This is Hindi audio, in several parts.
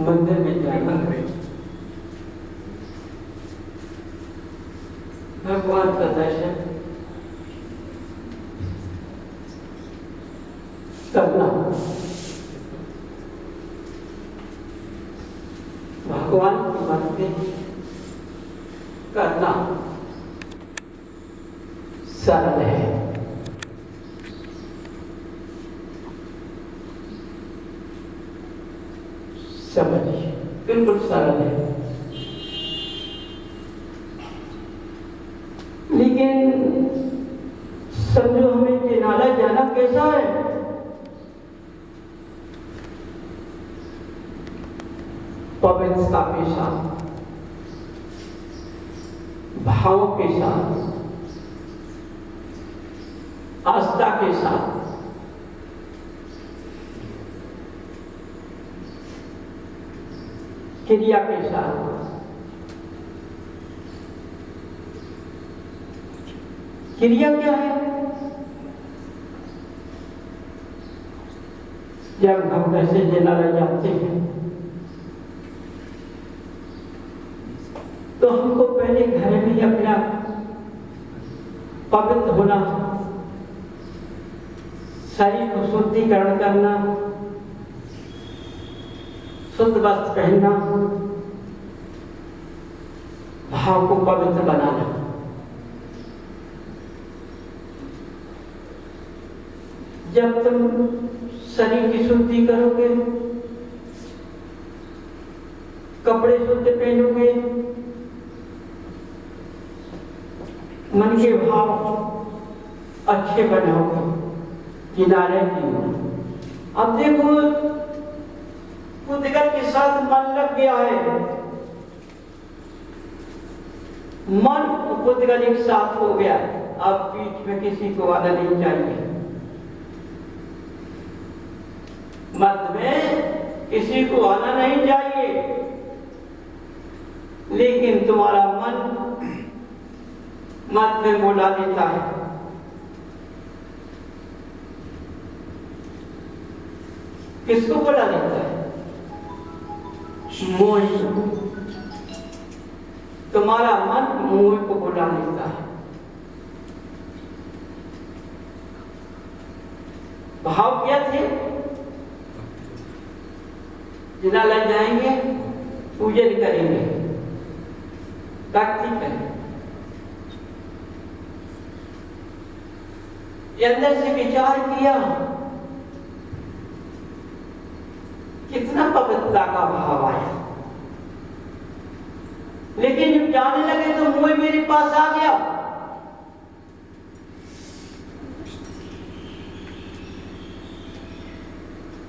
मंदिर में जाना है, भगवान का दर्शन करना, भगवान की भक्ति करना सरल है। समझिए, बिल्कुल सरल है। लेकिन समझो हमें जिनालय जाना कैसा है? पवित्रता के साथ, भाव के साथ, आस्था के साथ, क्रिया के साथ। क्रिया क्या है? जब हम कैसे जिनालय जाते हैं तो हमको पहले घर में ही अपना पवित्र होना, शरीर को शुद्धिकरण करना, शुद्ध वस्त्र पहनना, भाव को पवित्र बनाना। जब तुम शरीर की शुद्धि करोगे, कपड़े शुद्ध पहनोगे, मन के भाव अच्छे बनाओगे, जिनालय की। अब देखो, पुद्गल के साथ मन लग गया है, मन पुद्गल एक साथ हो गया। अब बीच में किसी को आना नहीं चाहिए, मत में किसी को आना नहीं चाहिए। लेकिन तुम्हारा मन मत में बुला देता है। किसको बुला देता है? मोह। तुम्हारा मन मोह को बुला लेता है। भाव क्या थे? जिनालय जाएंगे, पूजन करेंगे, भक्ति करेंगे। अंदर से विचार किया, कितना पवित्रता का भाव आया। लेकिन जब जाने लगे तो मोह मेरे पास आ गया।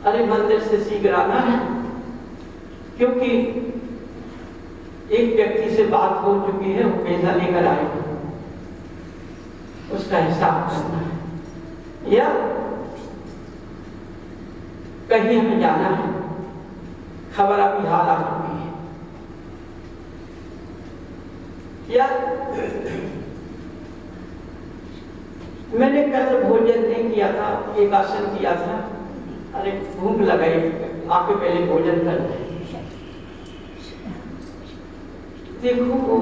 अरे मंदिर से शीघ्र आना है, क्योंकि एक व्यक्ति से बात हो चुकी है, वो पैसा लेकर आएगा, उसका हिसाब करना है। या कहीं हमें जाना है, खबर अभी हाल आ चुकी है। या मैंने कल भोजन नहीं किया था, एक आसन किया था, अरे भूख लगाई, आके पहले भोजन कर ले। देखो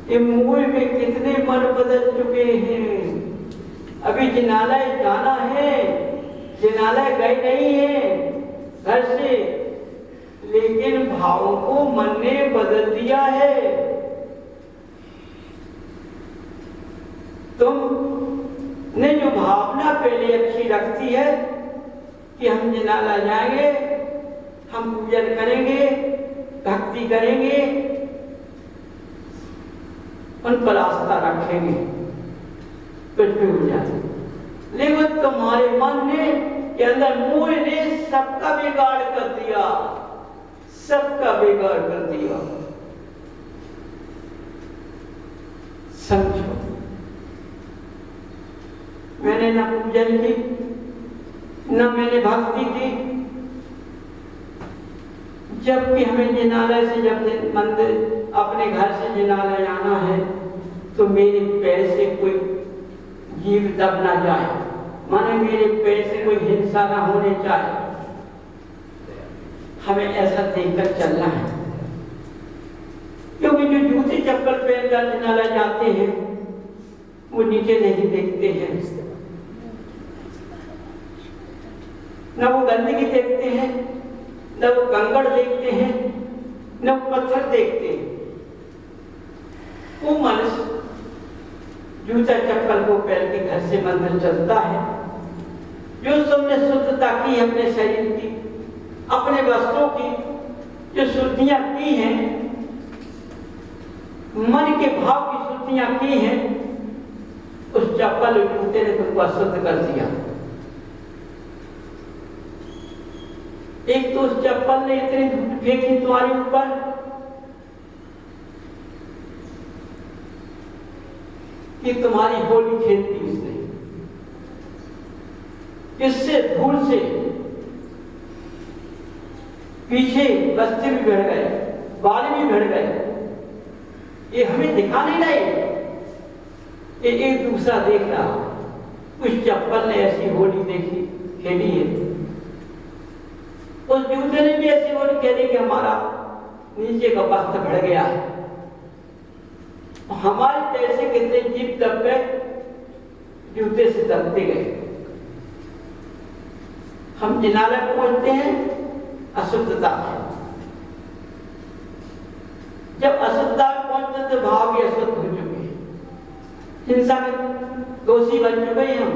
ये मोह में कितने मन बदल चुके हैं। अभी जिनालय जाना है, जिनालय गए नहीं है घर से, लेकिन भावों को मन ने बदल दिया है। तुमने जो भावना पहले अच्छी रखती है कि हम जिनालय जाएंगे, हम पूजन करेंगे, भक्ति करेंगे, उन पर आस्था रखेंगे, कुछ भी हो जाए। लेकिन तुम्हारे मन ने के अंदर मोह ने सबका बिगाड़ कर दिया, सबका बिगाड़ कर दिया। समझो, मैंने ना पूजन की, ना मैंने भक्ति की, जबकि हमें जिनालय से, जब मंदिर अपने घर से जिनालय आना है, तो मेरे पैर से कोई जीव दब ना जाए, माने मेरे पैर से कोई हिंसा ना होने चाहिए। हमें ऐसा देखकर चलना है, क्योंकि जो जूते चप्पल पहनकर जिनाला जाते हैं वो नीचे नहीं देखते हैं, न वो गंदगी देखते हैं, न वो कंकड़ देखते हैं, न वो पत्थर देखते हैं। वो मनुष्य जूता चप्पल को पहन के घर से मंदिर चलता है, जो सबने शुद्धता की अपने शरीर की, अपने वस्त्रों की, जो शुद्धियां की हैं, मन के भाव की शुद्धियां की हैं, उस चप्पल और जूते ने तुमको अशुद्ध कर दिया। एक तो उस चप्पल ने इतनी धूल फेंकी तुम्हारे ऊपर कि तुम्हारी होली खेलती उसने, इससे धूल से पीछे बस्ते भी बढ़ गए, बाल भी बढ़ गए। ये हमें दिखा नहीं रहे, ये एक दूसरा देख रहा। उस चप्पल ने ऐसी होली देखी खेली है, उस जूते ने भी ऐसी होली खेली कि हमारा नीचे का वस्त्र बढ़ गया है। हमारे जैसे कितने जीव दब गए, जूते से दबते गए। हम जिनाला पहुंचते हैं अशुद्धता है। जब अशुद्धता पहुंचते तो भाव भी अशुद्ध हो चुके हैं, हिंसा के दोषी बन चुके हैं। हम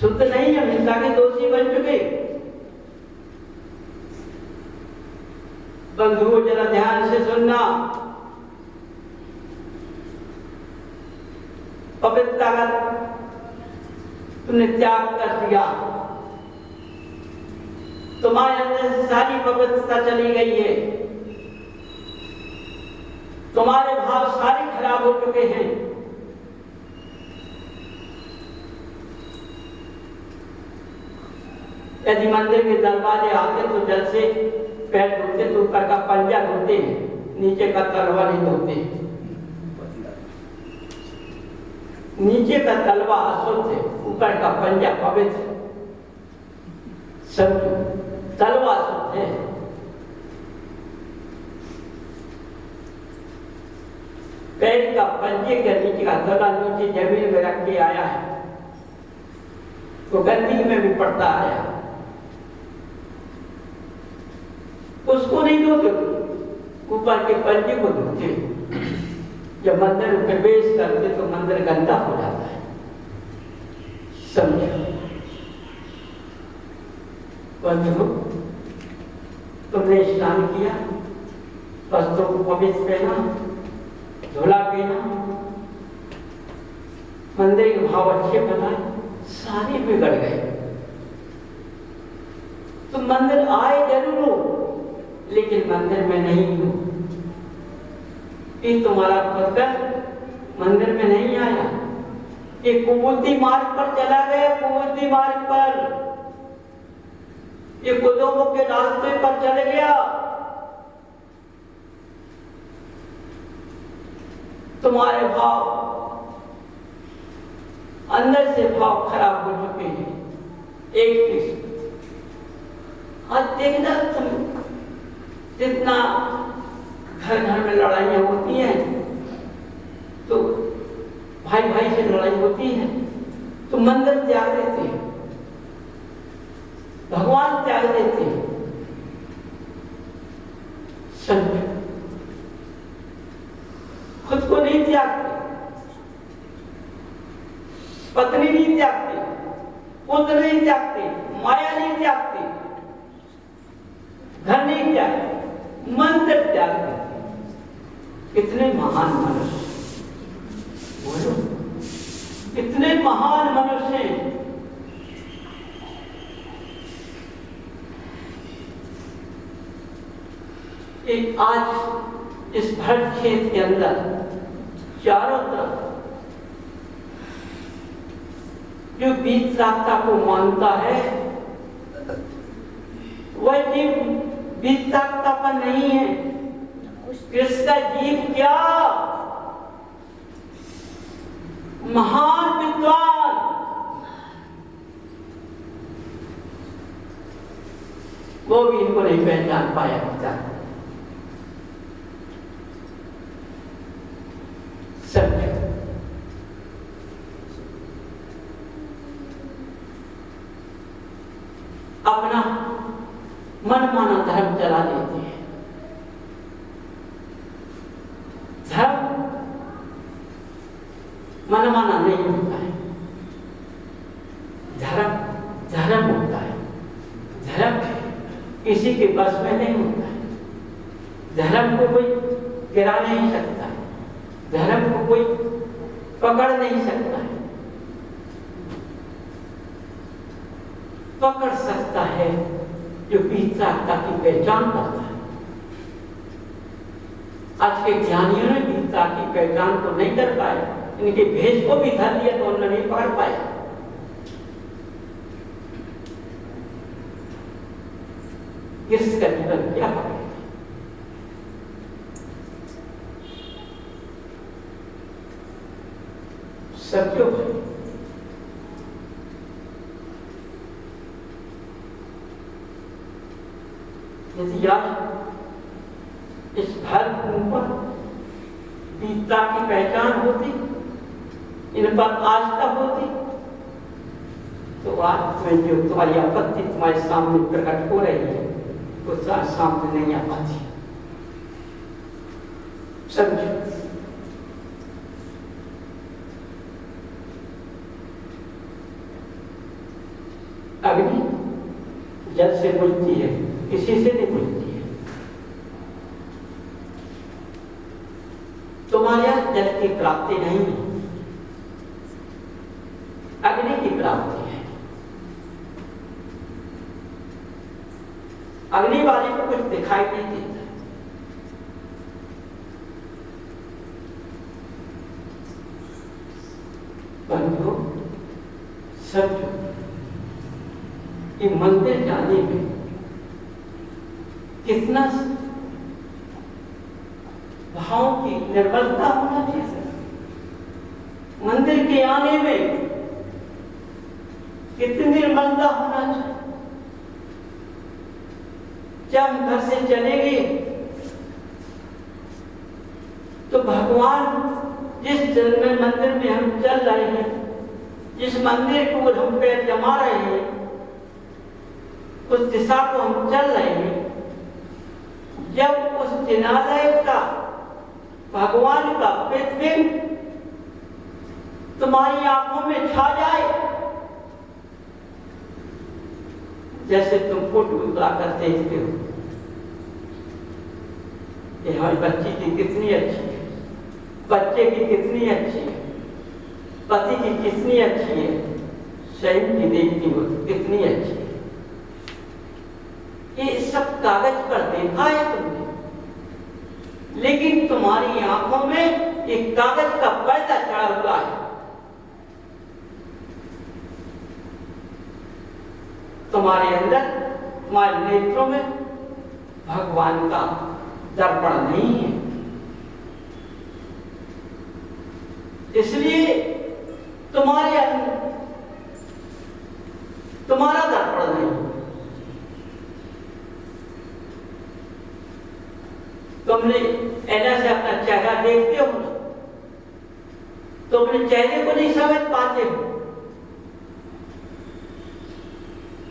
शुद्ध नहीं, हम हिंसा के दोषी बन चुके। बंधुओं जरा ध्यान से सुनना, पवित्रता का तुमने त्याग कर दिया, तुम्हारे अंदर से सारी पवित्रता चली गई है, तुम्हारे भाव सारे खराब हो चुके हैं। यदि मंदिर के दरवाजे आते तो जल से पैर धोते तो ऊपर का पंजा धोते हैं, नीचे का तलवा नहीं धोते। नीचे का तलवा अशुद्ध है, ऊपर का पंजा पवित्र। समझो, तलवा अशुद्ध है। पैर का पंजे का नीचे का तलवा नीचे जमीन में रख के आया है तो गंदगी में भी पड़ता आया, उसको नहीं धोते, ऊपर के पंजे को धोते। जब मंदिर में प्रवेश करते तो मंदिर गंदा हो जाता है। समझो बंधु, तुमने स्नान किया, वस्त्रों को पवित्र पहना, धुला पहना, मंदिर के भाव अच्छे बनाए, सारे बिगड़ गए। तुम मंदिर आए जरूर हो, लेकिन मंदिर में नहीं हो। ये तुम्हारा भक्तन मंदिर में नहीं आया, ये कुबुद्धि मार्ग पर चला गया, कुबुद्धि मार्ग पर, ये कुदों के रास्ते पर चल गया। तुम्हारे भाव अंदर से भाव खराब हो चुके हैं। एक किस्म आज देखना, तुम जितना घर घर में लड़ाइयाँ होती हैं तो भाई भाई से लड़ाई होती है तो मंदिर त्याग देते हैं, भगवान त्याग देते हैं। समझो, खुद को नहीं त्यागते, पत्नी नहीं त्यागती, पुत्र नहीं त्यागते, माया नहीं त्यागती, घर नहीं त्यागते, मंदिर त्याग देते। कितने महान मनुष्य, बोलो, कितने महान मनुष्य हैं। एक आज इस भरत खेत के अंदर चारों तरफ जो बीतरागता को मानता है वह जीव बीतरागता पर नहीं है। कृष्ण का जीव क्या महान विद्वान, वो भी इनको नहीं पहचान पाया बेचारा। समझो, अपना मनमाना धर्म चला लेते हैं। धर्म मनमाना नहीं होता है, धर्म धर्म होता है। धर्म किसी के बस में नहीं होता है। धर्म को कोई गिरा नहीं सकता है, धर्म को कोई पकड़ नहीं सकता है। पकड़ सकता है जो पवित्रता की पहचान करता है। आज के ज्ञानियों ने पवित्रता की पहचान को नहीं कर पाए, इनके भेष को भी धर लिया तो उन्होंने नहीं पकड़ पाया। किसका जीवन क्या पकड़े? सत्यो भाई, यदि आज इस भारत भूमि पर वीरता की पहचान होती, इन पर आस्था होती, तो आज में जो तुम्हारी आपत्ति तुम्हारे सामने प्रकट हो रही है वो सामने नहीं आ पाती। समझो, अग्नि जल से बुझती है, किसी से नहीं बुझती है। तुम्हारे यहां जल की प्राप्ति नहीं है, अग्नि की प्राप्ति है। अग्नि वाले को कुछ दिखाई नहीं देता। बंधु समझो, ये मंदिर जाने में कितना भाव की निर्मलता होना चाहिए। मंदिर के आने में कितनी निर्मलता होना चाहिए। जब हम घर से चलेंगे तो भगवान जिस जन्म मंदिर में हम चल रहे हैं, जिस मंदिर को हम पैर जमा रहे हैं, उस दिशा को हम चल रहे हैं, जब उस जिनालय का भगवान का प्रतिबिंब तुम्हारी आंखों में छा जाए, जैसे तुम फोटो उतारकर देखते हो कि हमारी बच्ची की कितनी अच्छी है, बच्चे की कितनी अच्छी है, पति की कितनी अच्छी है, स्वयं की देखती हो कितनी अच्छी है। ये सब कागज पर देखा है तुमने, लेकिन तुम्हारी आंखों में एक कागज का पर्दा चढ़ा हुआ है। तुम्हारे अंदर, तुम्हारे नेत्रों में भगवान का दर्पण नहीं है, इसलिए तुम्हारे तुम्हारा दर्पण नहीं। तुमने ऐना से अपना चेहरा देखते हो ना, तो अपने चेहरे को नहीं समझ पाते हो।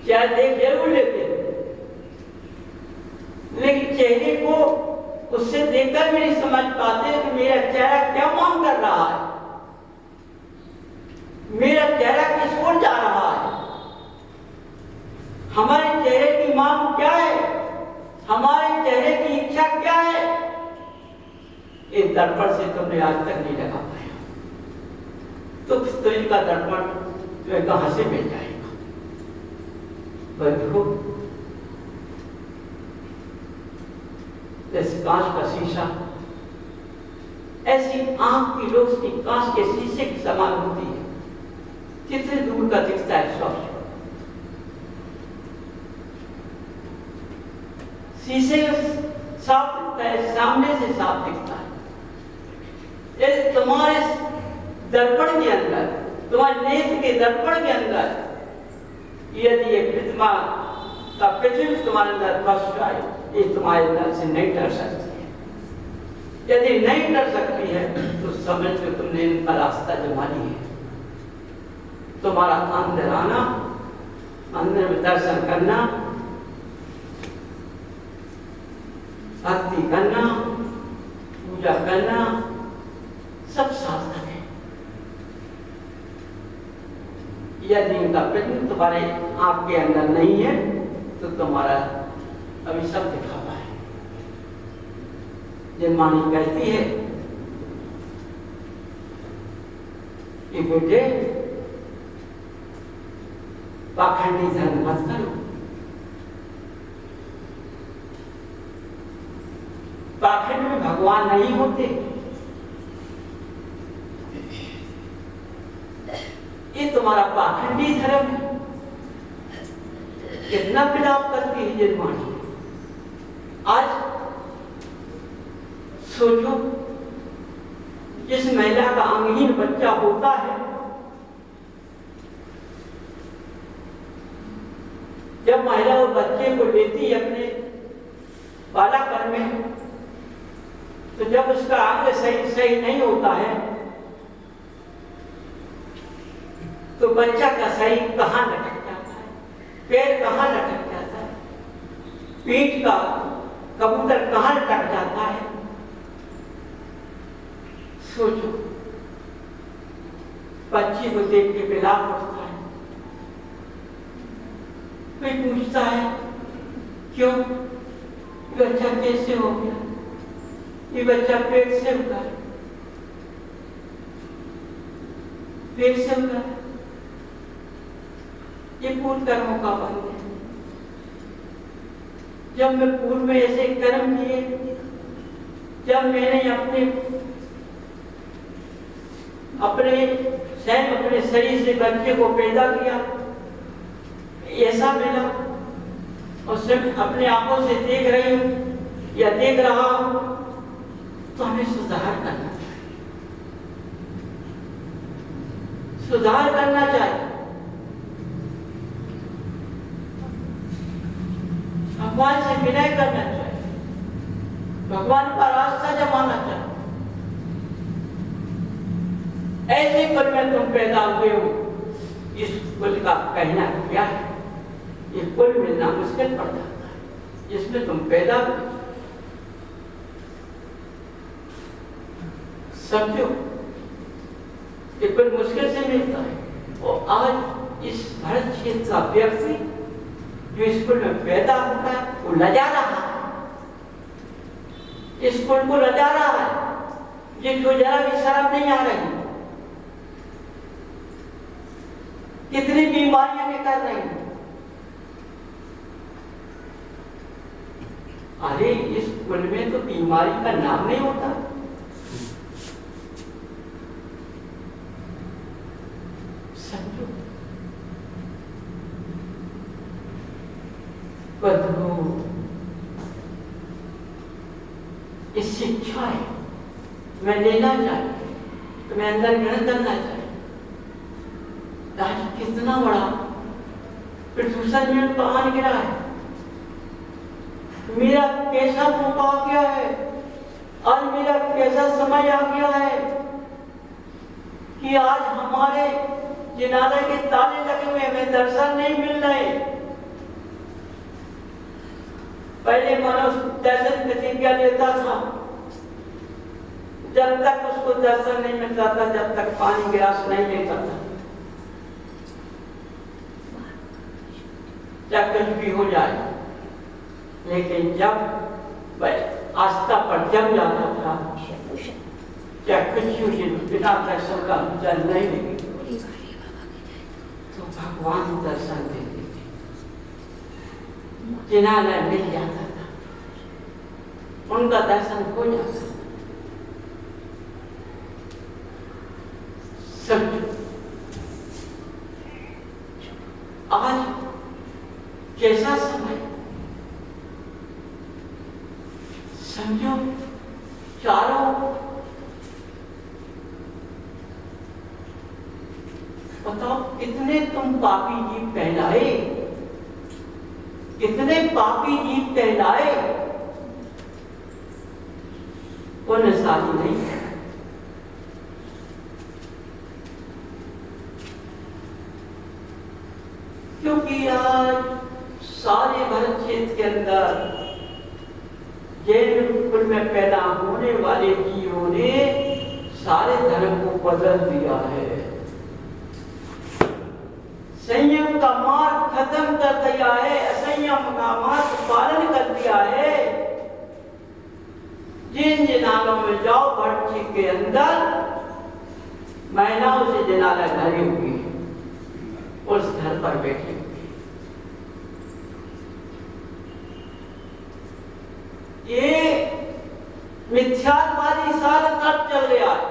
चेहरा देख जरूर लेते हो, लेकिन चेहरे को उससे देखकर भी नहीं समझ पाते कि मेरा चेहरा क्या मांग कर रहा है, मेरा चेहरा किस ओर जा रहा है, हमारे चेहरे की मांग क्या है, हमारे चेहरे की इच्छा क्या है। इस दर्पण से तुमने आज तक नहीं लगा पाया, तो इनका दर्पण तुम्हें कहां से मिल जाएगा। बंधु, जैसे कांच का शीशा, ऐसी आंख की रोशनी कांच के शीशे के समान होती है, कितने दूर का दिखता है स्वच्छ, शीशे साफ दिखता है, सामने से साफ दिखता है। यदि तुम्हारे दर्पण के अंदर, तुम्हारे नेत्र के दर्पण के अंदर यदि ये प्रतिमा तब पृथ्वी तुम्हारे अंदर कष्ट आए, ये तुम्हारे अंदर से नहीं डर सकती है। यदि नहीं डर सकती है तो समझ के तुमने इनका रास्ता जमा लिया है। तुम्हारा अंदर आना, अंदर में दर्शन करना, भक्ति करना, पूजा करना, सब सार्थक है। यदि उनका प्रतिबिंब तुम्हारे आपके अंदर नहीं है तो तुम्हारा अभी सब दिखावा है। जन्मानी कहती है कि बेटे पाखंडी धर्म मत करो, पाखंड में भगवान नहीं होते। ये तुम्हारा पाखंडी धर्म है। कितना विलाप करती है जन्मानी। आज सोचो, जिस महिला का अंगहीन बच्चा होता है, जब महिला वो बच्चे को लेती है अपने बालापन में, तो जब उसका अंग सही नहीं होता है तो बच्चा का शरीर कहाँ लटक जाता है, पैर कहाँ लटक जाता है, पीठ का कबूतर कहाँ लटक जाता है। सोचो, बच्ची को देख के विलाप उठता है। कोई पूछता है क्यों, ये बच्चा कैसे हो गया, ये बच्चा पेट से उगा, पेट से उगा, ये पूर्व कर्मों का बंध है। जब मैं पूर्व में ऐसे कर्म किए, जब मैंने अपने शरीर से बच्चे को पैदा किया, ऐसा मिला, और सिर्फ अपने आंखों से देख रही हूं या देख रहा हूं, तो हमें सुधार करना चाहिए, सुधार करना चाहिए। भगवान से विनय करना चाहिए, भगवान का रास्ता जमाना चाहिए। ऐसे कुल में तुम पैदा हुए हो, इस कुल का कहना क्या है, ये कुल मिलना मुश्किल पड़ जाता है जिसमें तुम पैदा हुए। समझो, ये कुल मुश्किल से मिलता है। और आज इस भारत क्षेत्र का व्यक्ति जो स्कूल में पैदा होता है वो लजा रहा है, स्कूल को लजा रहा है, जिसको जरा भी शर्म नहीं आ रही। कितनी बीमारियां निकल रही हैं। अरे इस स्कूल में तो बीमारी का नाम नहीं होता। समझो, इस शिक्षा है मैं लेना चाहिए, तो मैं अंदर ग्रहण करना चाहिए। आज कितना बड़ा प्रदूषण में कहां गिरा है, मेरा कैसा मौका आ गया है, आज मेरा कैसा समय आ गया है कि आज हमारे जिनालय के ताले लगे हुए, हमें दर्शन नहीं मिल रहे। पहले मनुष्य दर्शन प्रतिज्ञा लेता था, जब तक उसको दर्शन नहीं मिलता था, जब तक पानी गिलास नहीं लेता था, जब कुछ भी हो जाए। लेकिन जब आस्था पर जम जाता था, क्या कुछ बिना दर्शन का जल नहीं मिले तो भगवान दर्शन देते थे, जिनालय मिल जाता था, उनका दर्शन हो जाता था। समझो, आज कैसा समय, समझो, चारों बताओ कितने तुम पापी जीव कहलाए, कितने पापी जीव कहलाए पुण्यशाली नहीं है। क्योंकि आज सारे भारत क्षेत्र के अंदर जैन कुल में पैदा होने वाले जीवों ने सारे धर्म को बदल दिया है, संयम का मार्ग खत्म कर दिया है, असंयम का मार्ग पालन कर दिया है। जिन जनालों में जाओ भट्टी के अंदर महिलाओं से जनाला धरी हुई है, उस घर पर बैठी हुई। ये मिथ्यावादी सारा तब चल रहा है।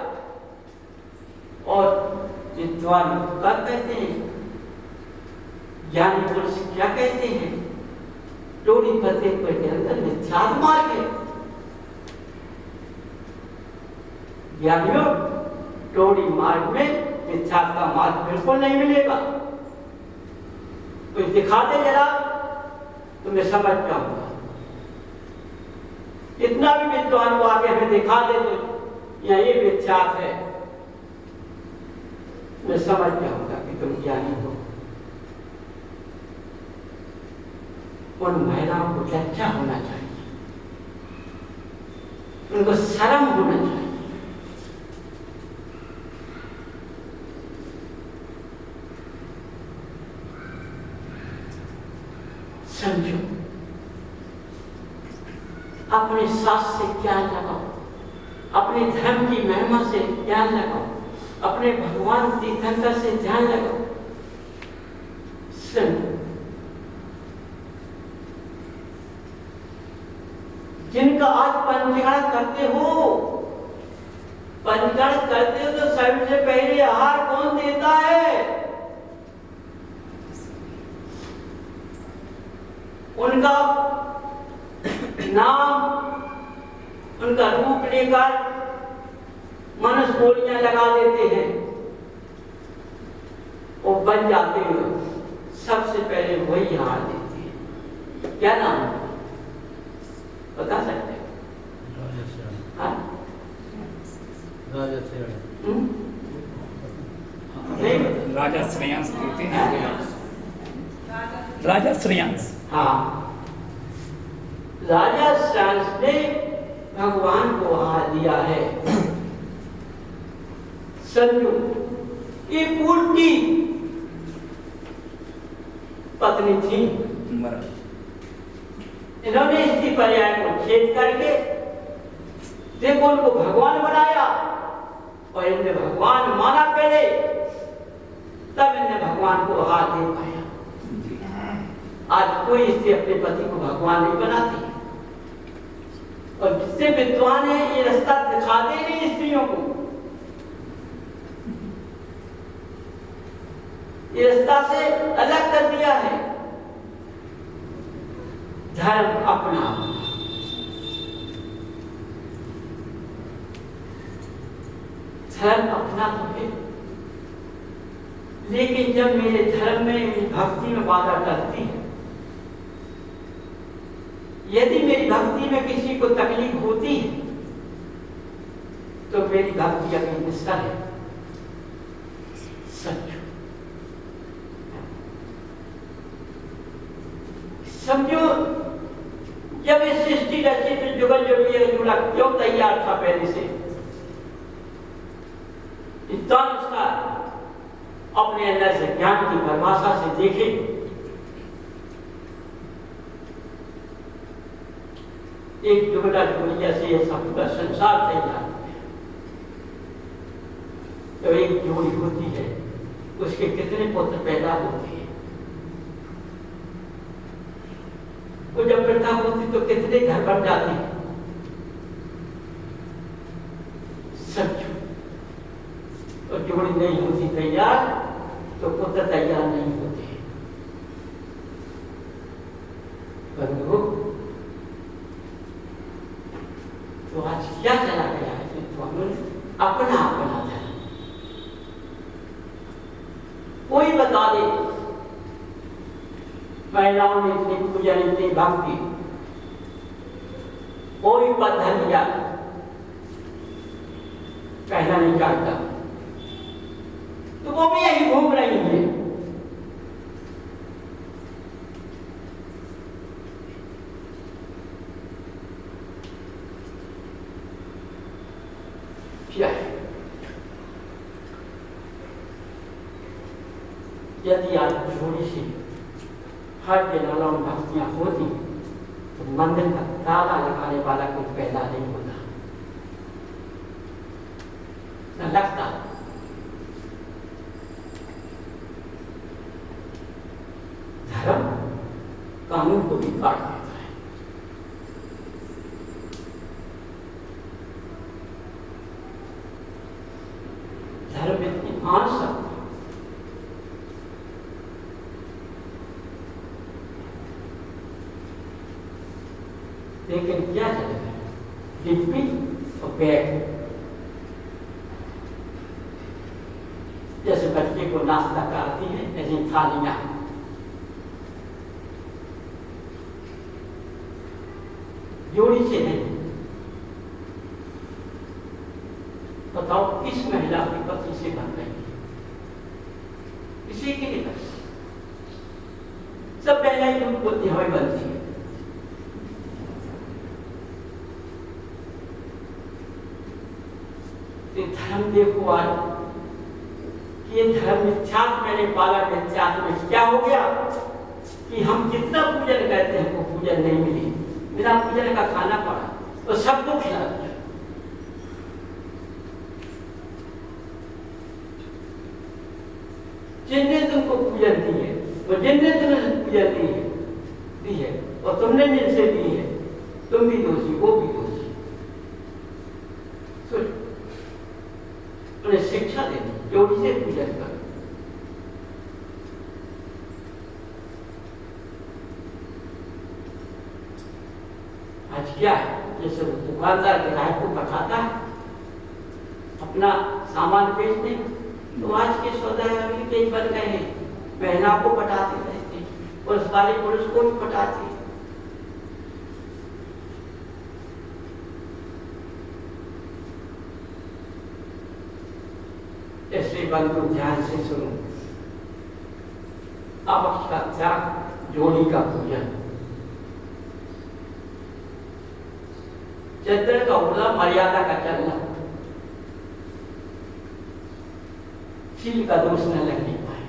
और विद्वान क्या कहते हैं, ज्ञानी पुरुष क्या कहते हैं, टोड़ी फतेहपुर के अंदर मिथ्यात्व मार्ग है। ज्ञानियों, टोड़ी मार्ग में मिथ्यात्व का मार्ग बिल्कुल नहीं मिलेगा। कोई दिखा दे जरा तो मैं समझ जाऊंगा। इतना भी विद्वान को आगे हमें दिखा दे तो यही मिथ्यात्व है, मैं समझ जाऊंगा कि तुम ज्ञानी हो। उन महिलाओं को लज्जा होना चाहिए, उनको शर्म होना चाहिए। समझो, अपने शास्त्र से ज्ञान लगाओ, अपने धर्म की महिमा से ज्ञान लगाओ, अपने भगवान तीर्थंकर से ध्यान लगाओ। सुनो, जिनका आज पंचगण करते हो, पंचगण करते हो तो सबसे पहले आहार कौन देता है? उनका नाम, उनका रूप लेकर मनुष्य बोलियां लगा देते हैं और बन जाते हैं। सबसे पहले वही हार देते हैं। क्या नाम बता सकते हैं? राजा श्रेयांस कहते हैं। राजा श्रेयांस, हाँ, राजा श्रेयांस ने भगवान को हार दिया है। समझो, ये पूर्व की पत्नी थी, इन्होंने स्त्री पर्याय को छेद करके देखो उनको भगवान बनाया और इनने भगवान माना पहले, तब इनने भगवान को हार दे पाया। आज कोई स्त्री अपने पति को भगवान नहीं बनाती, और जिससे विद्वान है ये रास्ता दिखाते नहीं स्त्रियों को, ये रास्ता से अलग कर दिया है। धर्म अपना, धर्म अपना तो है, लेकिन जब मेरे धर्म में भक्ति में बाधा करती है, यदि मेरी भक्ति में किसी को तकलीफ होती है तो मेरी भक्ति अभी निष्फल है। समझो, जब इस सृष्टि रचित जुगल जुड़ा क्यों तैयार था पहले से, इतना उसका अपने अंदर से ज्ञान की परिभाषा से देखे। एक जुगला जुगलिया से यह सब पूरा संसार तैयार है। तो एक जोड़ी होती है, उसके कितने पुत्र पैदा होते हैं, वो जब प्रथा होती तो कितने घर बन जाते हैं। समझो, और जोड़ी नहीं होती तैयार तो पुत्र तैयार नहीं होते। बंधु, तो आज क्या चला गया है कि तो अपना अपना था। कोई बता दे महिलाओं ने इतनी पूजन, इतनी भक्ति, कोई पत्थर लिया कहना नहीं चाहता, तो वो भी यही घूम रही है। क्या है? यदि आज थोड़ी सी हर दिन अलग भक्तियां होती तो मंदिर का ताला लगाने वाला कोई पैदा नहीं होता, न लगता। धर्म कानून को भी काट देता है। धर्म इतनी आसक्त, लेकिन क्या चलेगा? डिप्पी और बैग। जैसे बच्चे को नाश्ता कराती है ऐसी थालियां, जोड़ी से नहीं। बताओ किस महिला के पति से बन रही है? किसी की नहीं बस, सब पहले ही दूध बोलती हमें बनती है। धर्म देखो आज, ये धर्म मिथ्यात्व मैंने पाला, मिथ्यात्व में क्या हो गया कि हम जितना पूजन करते हैं वो पूजन नहीं मिली, बिना पूजन का खाना पड़ा तो सबको खिला दिया। जिनने तुमको पूजन दी है, वो जिनने तुम्हें पूजन दी है और तुमने जिनसे दी है, तुम भी दोषी, वो भी दोषी। उन्हें शिक्षा देनी, जोड़ी से पूजन कर। आज क्या है, जैसे दुकानदार ग्राहक को पठाता है अपना सामान बेचने, तो आज के सौदागर भी कई बन गए हैं, महिला को पटाते रहते, पुलिस वाले पुलिस को भी पटाते। ऐसे बंधु ध्यान से सुनो, अपक्ष का त्याग, जोड़ी का पूजन, चंद्र का उड़ना, मर्यादा का चलना, शील का दोष न लगने पाए।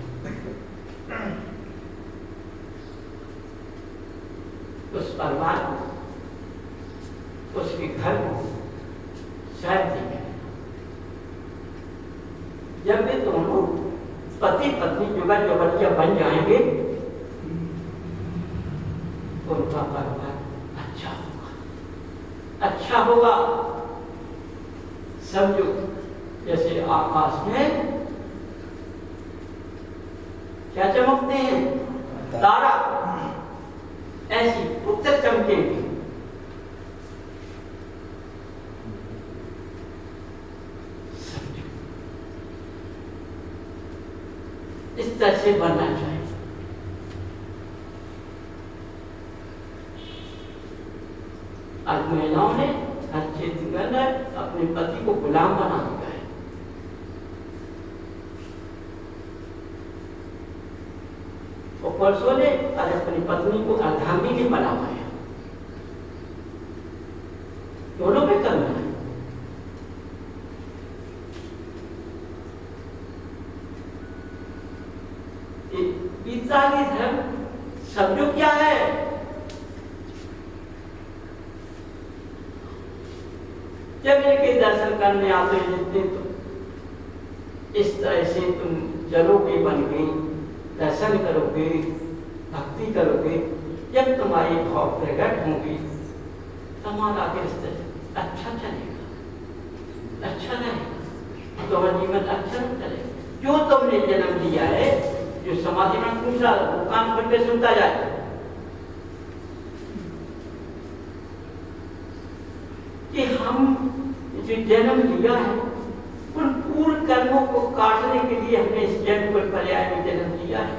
उस परिवार को, उसके घर को शांति है। जब भी दोनों पति पत्नी जुगल जुगलिया बन जाएंगे तो उनका परिवार अच्छा होगा, अच्छा होगा। समझो जैसे आकाश में क्या चमकते हैं? तारा, ऐसी पुत्र चमकेंगे। इस तरह से बनना चाहिए। आज महिलाओं ने हर क्षेत्र के अंदर अपने पति को गुलाम बना दिया है। और पुरुषों ने आज अपनी पत्नी को अर्धांगिनी बना हुआ है। दोनों में करना है। इसाई धर्म समझो क्या है? जब इनके दर्शन करने आते हैं जितने, तो इस तरह से तुम चलोगे, बन के दर्शन करोगे, भक्ति करोगे, जब तुम्हारी भाव प्रकट होंगे तुम्हारा रिश्ता अच्छा चलेगा, अच्छा रहेगा, तुम्हारा जीवन अच्छा चलेगा। जो तुमने जन्म लिया है, जो समाधि में पूछा वो कान खोल के सुनता जाए। कि हम जो जन्म लिया है उन पूर्ण कर्मों को काटने के लिए हमने इस जन्म पर पर्याय में जन्म लिया है।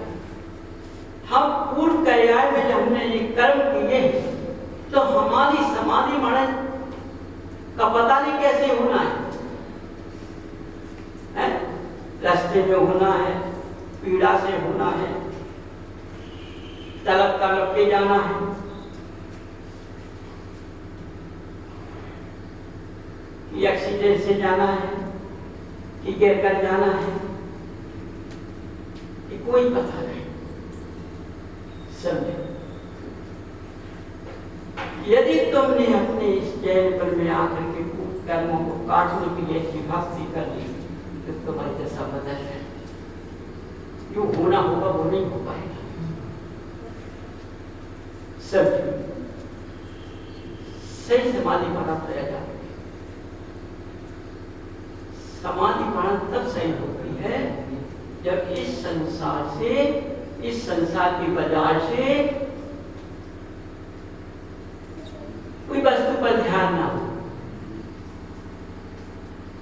हम पूर्ण पर्याय देह में जब हमने ये कर्म किए तो हमारी समाधि मरण का पता नहीं कैसे होना है? रास्ते में होना है, पीड़ा से होना है, तड़प तड़प के जाना है, कि एक्सीडेंट से जाना है, कि गिर कर जाना है, कि कोई पता नहीं। समझे? यदि तुमने अपने इस जैन पर में आकर के कर्मों को काटने के लिए अच्छी भक्ति कर ली तो तुम्हारी दशा बदल है। जो होना होगा वो नहीं हो पाएगा। सब सही समाधि प्राप्त रहेगा। समाधि प्राप्त तब सही होती है जब इस संसार की बाजार से कोई वस्तु पर ध्यान ना हो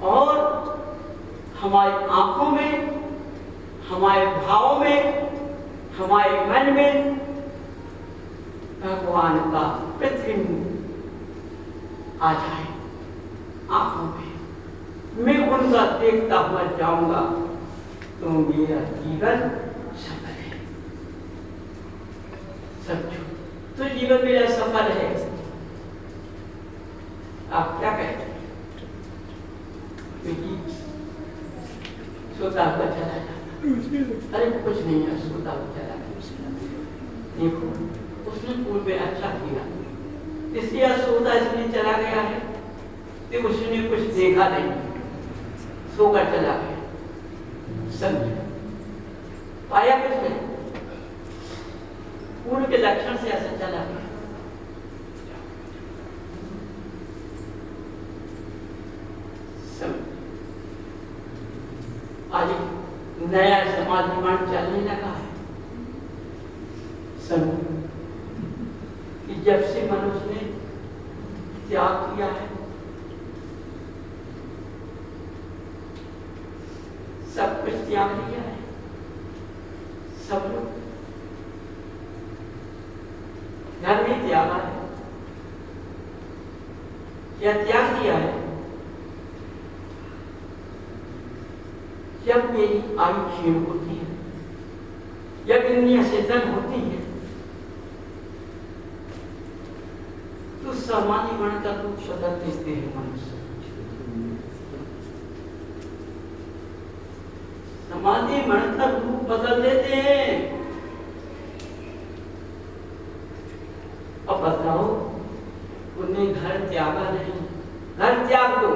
और हमारी आंखों में, हमारे भावों में, हमारे मन में भगवान का प्रतिबिंब आ जाए। आंखों में मैं उनका देखता हुआ जाऊंगा तो मेरा जीवन सफल है। समझो, तो जीवन मेरा सफल है। आप क्या कहते हैं? सोता हुआ चला जाता। अरे कुछ नहीं है, सोता हुआ चला गया। देखो, उसने पूर्व में अच्छा किया, इसलिए सोता इसलिए चला गया है कि उसने कुछ देखा नहीं, सोकर चला गया। समझ पाया कुछ नहीं, पूर्व के लक्षण से ऐसा चला गया। आज नया समाज निर्माण चलने लगा है। समझो कि जब से मनुष्य ने त्याग किया है, सब कुछ त्याग दिया है। सब लोग घर में त्यागा है या त्याग दिया है। जब मेरी आयु क्षीण होती है, जब दुनिया से जंग होती है, तो सामान्य वर्ण का रूप बदल देते हैं मनुष्य। समाधि वर्ण का रूप बदल देते हैं। अब बताओ, उन्हें घर त्यागा नहीं, घर त्याग दो।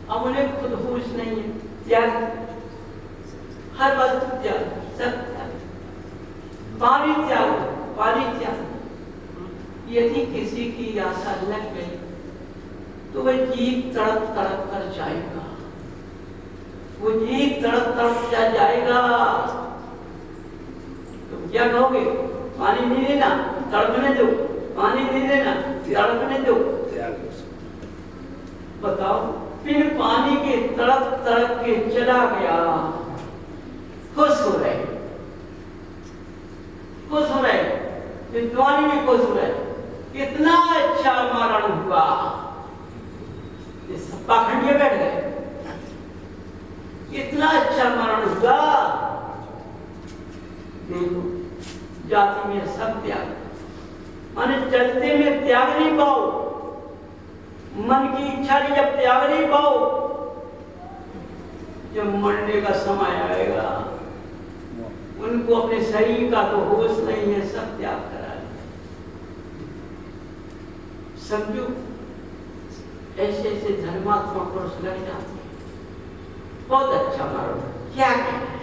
अब उन्हें खुद होश नहीं है, त्याग, हर वस्तु त्याग, सब त्याग, पानी त्याग, पानी त्याग। यदि किसी की आशा लग गई तो वह जीव तड़प तड़प कर जाएगा, वो जीव तड़प तड़प जाएगा। तुम क्या कहोगे? पानी नहीं लेना, तड़पने दो, पानी नहीं लेना, तड़पने दो। बताओ, फिर पानी के तड़प तड़प के चला गया, खुश हो रहे, खुश हो रहे, विद्वानी भी खुश हो रहे। कितना अच्छा मरण हुआ, पाखंडिये बैठ गए। कितना अच्छा मरण हुआ। देखो, जाति में सब त्याग, माने चलते में त्याग नहीं पाओ, मन की इच्छा नहीं, जब त्याग नहीं पाओ, जब मरने का समय आएगा, उनको अपने शरीर का तो होश नहीं है, सब त्याग करा। समझो, ऐसे ऐसे धर्मात्मा पुरुष लग जाते हैं। बहुत अच्छा मरण, क्या कहना है,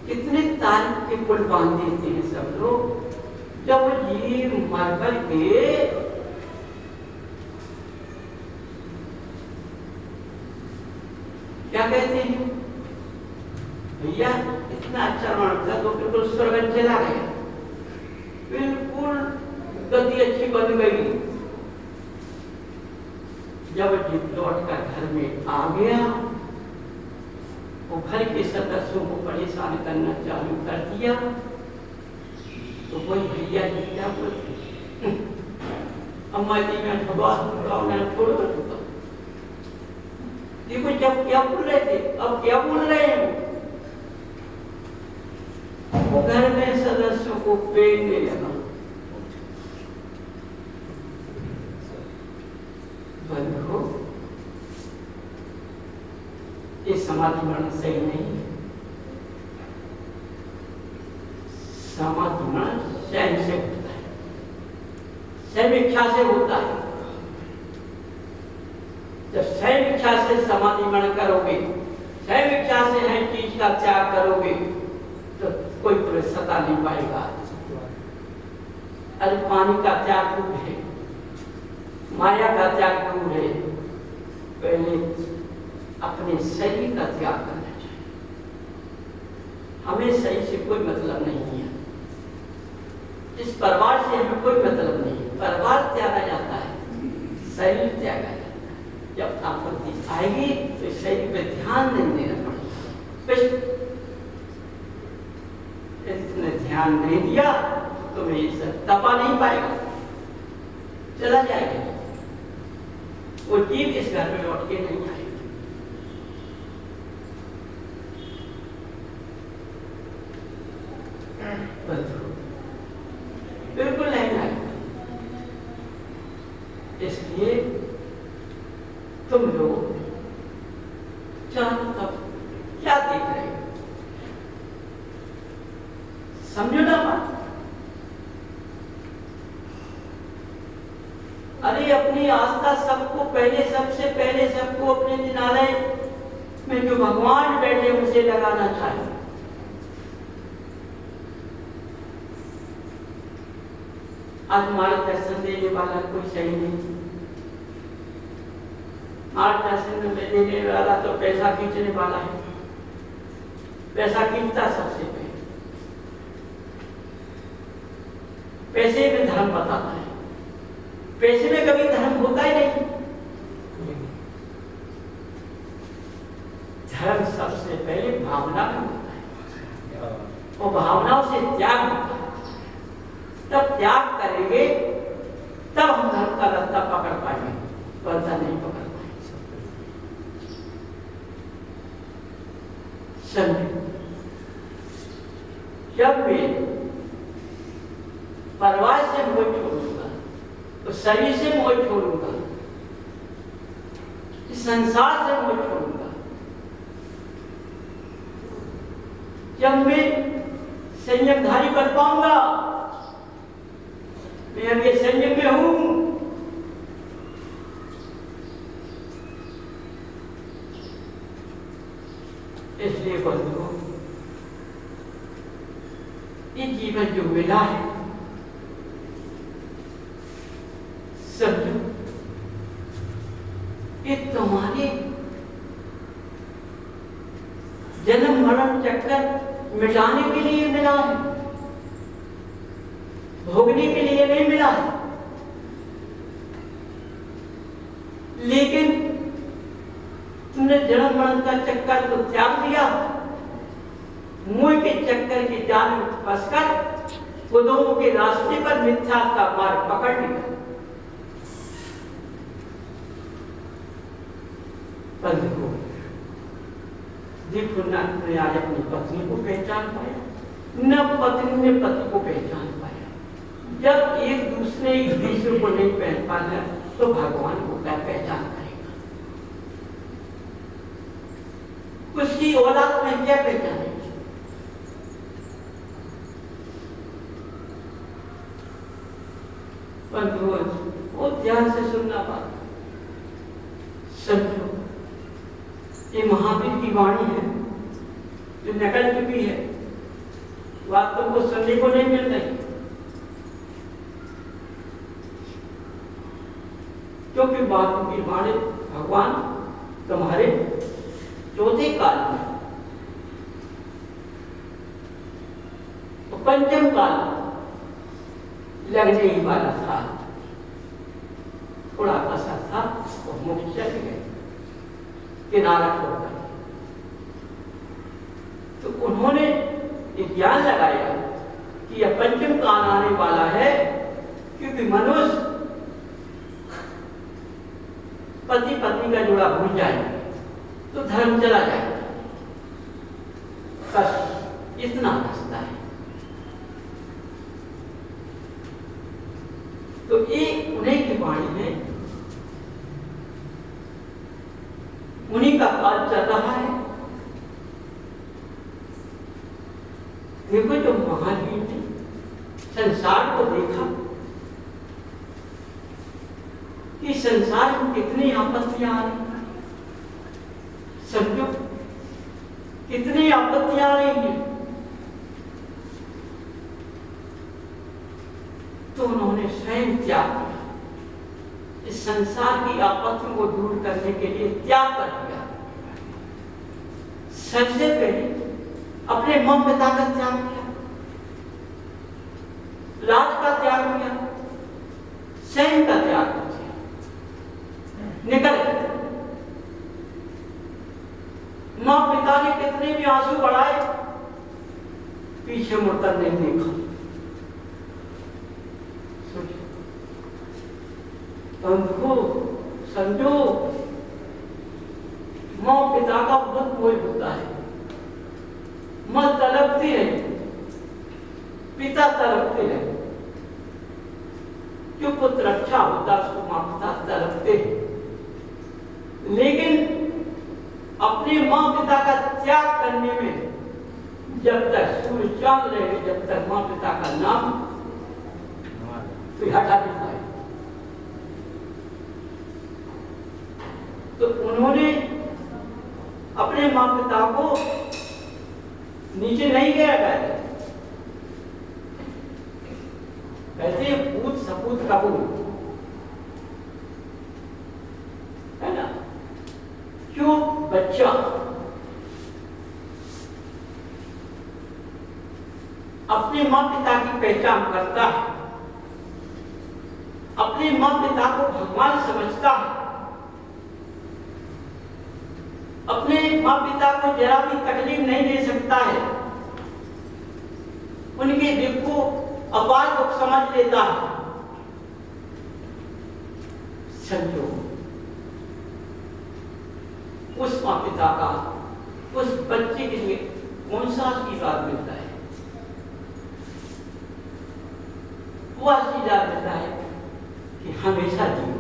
कितने तारीफ के पुल बांध देते हैं सब लोग। जब ये मर कर के क्या कहते हैं, भैया इतना अच्छा मरण था तो बिल्कुल स्वर्ग चला गया, बिल्कुल गति अच्छी बन गई। जब जीव लौट कर घर में आ गया, वो घर के सदस्यों को परेशान परेशान करना चालू कर दिया तो कोई भैया जी क्या बोलते, अम्मा जी मैं भगवान छोड़ दूंगा। देखो जब क्या बोल रहे थे, अब क्या बोल रहे हैं। वो घर में सदस्यों को पेड़ने लगा। बंद हो, ये समाधि मरण सही नहीं है। समाधि मरण स्वयं से होता है, स्वयं इच्छा से होता है। जब स्वयं इच्छा से समाधि मरण करोगे, स्वयं इच्छा से हर चीज का त्याग करोगे तो कोई तुम्हें सता नहीं पाएगा। अरे पानी का त्याग दूर है, माया का त्याग दूर है, पहले अपने शरीर का त्याग करना चाहिए। हमें शरीर से कोई मतलब नहीं है, इस परिवार से हमें कोई मतलब नहीं है। परिवार त्यागा जाता है, शरीर त्यागा जाता है। जब आपत्ति आएगी तो शरीर पे ध्यान नहीं देना पड़ेगा। इसने ध्यान नहीं दिया तो मैं ये सब तपा नहीं पाएगा, चला जाएगा। वो जीव इस घर में लौट के नहीं आएगी। बिल्कुल नहीं आएगा। इसलिए तुम लोग चारों तरफ क्या देख रहे हो, समझो ना बात। अरे अपनी आस्था सबको पहले, सबसे पहले सबको अपने जिनालय में जो भगवान बैठे उसे लगाना चाहिए। आज मार्गदर्शन देने वाला कोई सही नहीं। मार्गदर्शन देने वाला तो पैसा खींचने वाला है, पैसा खींचता सबसे पहले, पैसे में धर्म बताता है। पैसे में कभी धर्म होता ही नहीं। धर्म सबसे पहले भावना में होता है, और भावनाओं से त्याग होता है। तब त्याग करेंगे तब हम धर्म का रास्ता पकड़ पाएंगे, वरना नहीं पकड़ पाएंगे। समझो, जब मैं परिवार से मोह छोड़ूंगा, तो शरीर से मोह छोड़ूंगा, संसार से मोह छोड़ूंगा, जब मैं संयमधारी कर पाऊंगा, मैं अब ये संयम में हूं, इसलिए बंधुओं, ये जीवन जो मिला है, समझो ये तुम्हारे जन्म मरण चक्कर मिटाने के लिए मिला है, भोगने के लिए नहीं मिला है। लेकिन तुमने जन्म मरण का चक्कर तो त्याग दिया, मोह के चक्कर के जाल में फंसकर खुदों के रास्ते पर मिथ्या का मार्ग पकड़ लिया। देखो, न तुमने आज अपनी पत्नी को पहचान पाया, न पत्नी ने पति को पहचान पाया। जब एक दूसरे को नहीं पहचान पाया तो भगवान को क्या पहचान करेगा? उसकी औलाद में क्या पहचानेगी? बंधुओं, वो ध्यान से सुनना बात। समझो, ये महावीर की वाणी है जो निकल चुकी है, बात तुमको सुनने को नहीं मिल रही, क्योंकि बातों की वाणी भगवान तुम्हारे चौथे काल में, तो पंचम काल लगने ही वाला था, थोड़ा फंसा था और मुक्त चल गए किनारा छोड़कर। तो उन्होंने एक ज्ञान लगाया कि यह पंचम काल आने वाला है, क्योंकि मनुष्य पति पत्नी का जोड़ा भूल जाए तो धर्म चला जाएगा। बस इतना रास्ता है। तो ये उन्हीं की वाणी में उन्हीं का काल चल रहा है। देखो जो महावीर ने संसार को देखा कि संसार में कितनी आपत्तियां आ रही हैं, समझो कितनी आपत्तियां आ रही हैं, तो उन्होंने स्वयं त्याग किया। इस संसार की आपत्तियों को दूर करने के लिए त्याग कर दिया। सबसे पहले अपने मां पिता का त्याग किया, लाज का त्याग किया, स्वयं का त्याग किया, निकल गए। मां पिता ने कितने भी आंसू बढ़ाए, पीछे मुड़कर नहीं देखा। बंधु समझो, मां पिता का बहुत मोह होता है। मां तड़पती है, पिता तड़पते हैं। जो पुत्र अच्छा होता है उसको मां पिता तड़पते हैं। लेकिन अपने मां पिता का त्याग करने में जब तक सूर्य चांद रहे, जब तक मां पिता का नाम कोई हटा नहीं पाए। तो उन्होंने अपने मां पिता को नीचे नहीं गया कहते पूत सपूत कपूर, है ना। जो बच्चा अपने मां पिता की पहचान करता है, अपने मां पिता को भगवान समझता है, अपने मां पिता को जरा भी तकलीफ नहीं दे सकता है, उनके दुख को अपार दुख समझ लेता है, समझो उस मां पिता का उस बच्चे के लिए कौन सा आशीर्वाद मिलता है? वो आशीर्वाद मिलता है कि हमेशा जियो।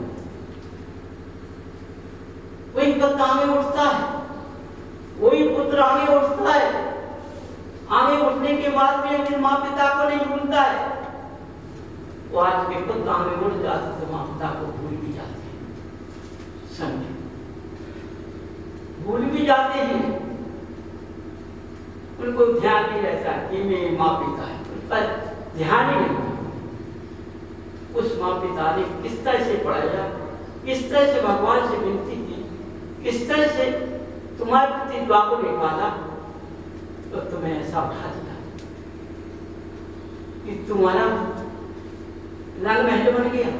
वही पुत्र आगे उठता है, वही पुत्र आगे उठता है, आगे उठने के बाद भी अपने माँ पिता को नहीं भूलता है। वो आज के पुत्र आगे उठ जाते तो माँ पिता को भूल भी जाते हैं, समझे, भूल भी जाते हैं। उनको ध्यान नहीं रहता कि मेरे माँ पिता है, उन पर ध्यान ही नहीं। उस माँ पिता ने किस तरह से पढ़ाया, किस तरह से भगवान से विनती की, किस तरह से तुम्हारे प्रति दुआ को निकाला, तो तुम्हें ऐसा उठा दिया कि तुम्हारा रंग महल बन गया,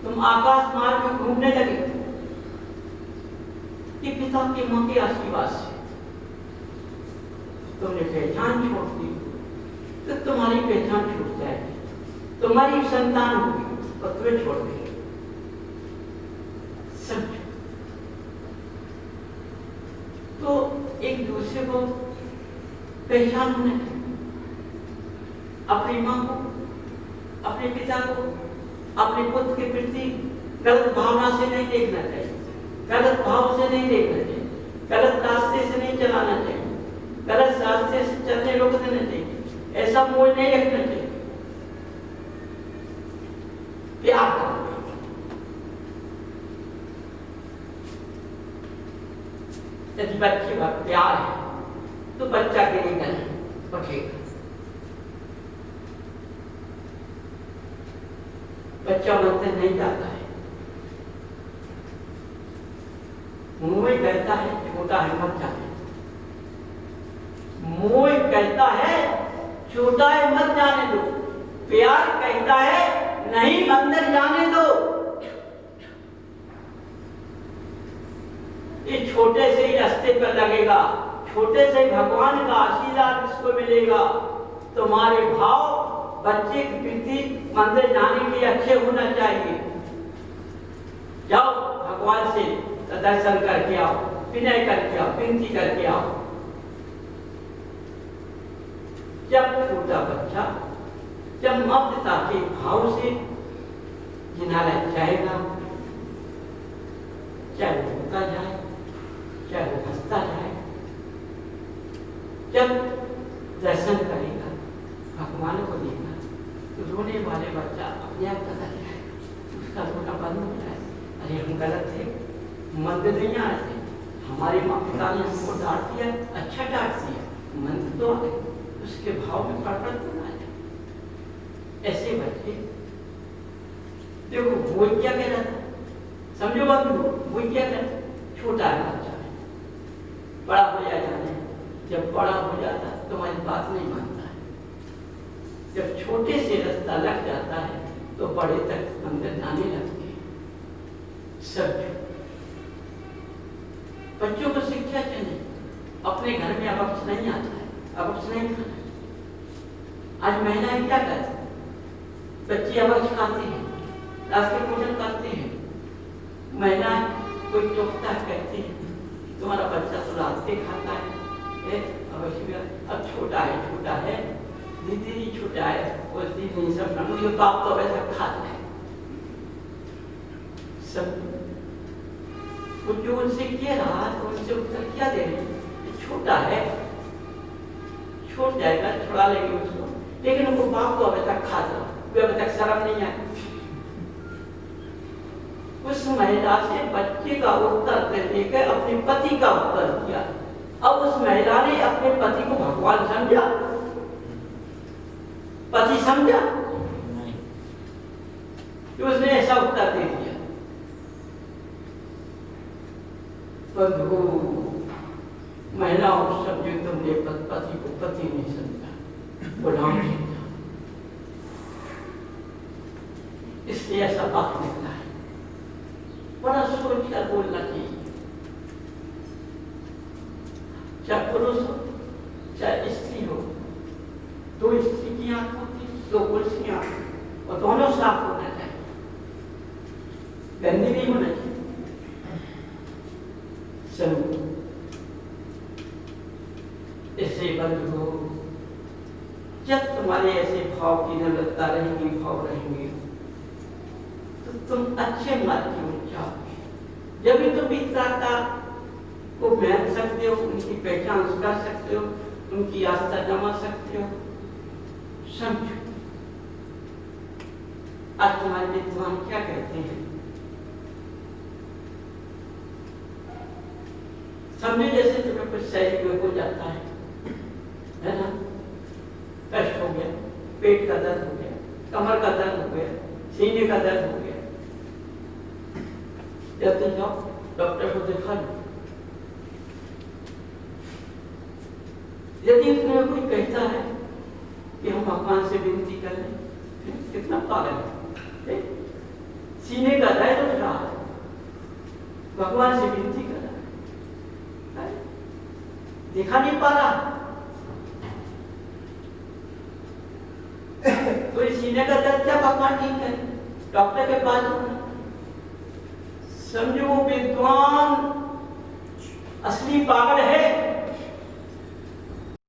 तुम आकाश मार्ग में घूमने लगे। कि पिता की मां के आशीर्वाद से तुमने पहचान छोड़ दी, तो तुम्हारी पहचान छूट जाएगी, तुम्हारी संतान होगी और तुम्हें छोड़ देगी। समझो, तो एक दूसरे को पहचान होने चाहिए। अपनी मां को, अपने पिता को, अपने पुत्र के प्रति गलत भावना से नहीं देखना चाहिए, गलत भाव से नहीं देखना चाहिए, गलत रास्ते से नहीं चलाना चाहिए, गलत रास्ते से चलने रोक देना चाहिए, ऐसा मोह नहीं रखना चाहिए। प्यार करना, यदि बच्चे का प्यार है तो बच्चा गिरेगा नहीं, उठेगा। बच्चा मंदिर नहीं जाता है, मुंह कहता है छोटा है मत जाने, मुंह कहता है छोटा है मत जाने दो, प्यार कहता है नहीं मंदिर जाने दो। ये छोटे से ही रास्ते पर लगेगा, छोटे से भगवान का आशीर्वाद इसको मिलेगा। तुम्हारे भाव बच्चे के प्रति मंदिर जाने के लिए अच्छे होना चाहिए। जाओ भगवान से दर्शन करके आओ, विनय करके आओ, विनती करके आओ। जब छोटा बच्चा जब ममता के भाव से जिनालय जाएगा, चाहे वो रोता जाए, चाहे वो हंसता जाए, जब दर्शन करेगा भगवान को देखना, तो रोने वाले बच्चा अपने आप पता जाए, उसका रोना बंद हो जाए। अरे हम गलत थे, मंदिर नहीं आ रहे थे, हमारी माँ पिता ने हमको डांट दिया, अच्छा डांट दिया, मंदिर तो आ गए, उसके भाव में परिवर्तन आ जाए। ऐसे बच्चे देखो वो क्या कह रहा था, समझो बंधु, वो क्या कह रहा, छोटा है बच्चा, बड़ा हो जाए, जब बड़ा हो जाता है तुम्हारी बात नहीं मानता है। जब छोटे से रास्ता लग जाता है तो बड़े तक मंदिर जाने लगते हैं। सब बच्चों को शिक्षा चाहिए, अपने घर में अवक्ष नहीं आता है, अवक्ष नहीं खाना। आज महिलाएं क्या करती, बच्चे अवक्ष खाते हैं, रास्ते भोजन करते हैं। महिलाएं कोई टोकता कहती है तुम्हारा बच्चा तो रास्ते खाता है, अवश्य अब छोटा है, दीदी छोटा है, उस दीदी सब बाप तो वैसा खाता है। सब कुछ जो उनसे किया रहा तो उनसे उत्तर क्या दे रहे, छोटा है, छोड़ जाएगा, छुड़ा लेंगे उसको, लेकिन उनको बाप तो अभी तक खाता, वे अभी तक शर्म नहीं आई। उस महिला से बच्चे का उत्तर देने के अपने पति का उत्तर दिया। अब उस महिला ने अपने पति को भगवान समझा, पति समझा, कि उसने ऐसा उत्तर दे दिया। बंधु महिलाओं समझे तुमने पति को पति नहीं समझा, गुलाम समझा, इसलिए ऐसा बात निकला है। बड़ा सोच कर बोलना चाहिए, चाहे पुरुष हो चाहे स्त्री हो, दो स्त्री की आंख होती है, दो पुरुष की आंख, और दोनों साफ होना चाहिए, गंदी नहीं होना चाहिए। चलो ऐसे बंद हो, जब तुम्हारे ऐसे भाव की नम्रता रहेगी, भाव रहेंगे, तो तुम अच्छे मार्ग की ओर जाओगे। जब भी तुम वितरागता को महक सकते हो, उनकी पहचान कर सकते हो, उनकी आस्था जमा सकते हो। समझो आज तुम्हारे विद्वान क्या कहते हैं, समझे जैसे तुम्हें कुछ शरीर में हो जाता है ना, कष्ट हो गया, पेट का दर्द हो गया, कमर का दर्द हो गया, सीने का दर्द हो गया, जब तुम जाओ डॉक्टर को दिखा लो। यदि उसमें कोई कहता है कि हम भगवान से विनती कर लें, कितना पागल है, सीने का दर्द उठ रहा है, भगवान से विनती कर रहा है, दिखा नहीं पा रहा, तो इस सीने का दर्द क्या भगवान ठीक है, डॉक्टर के पास जाना। समझो वो विद्वान असली पागल है।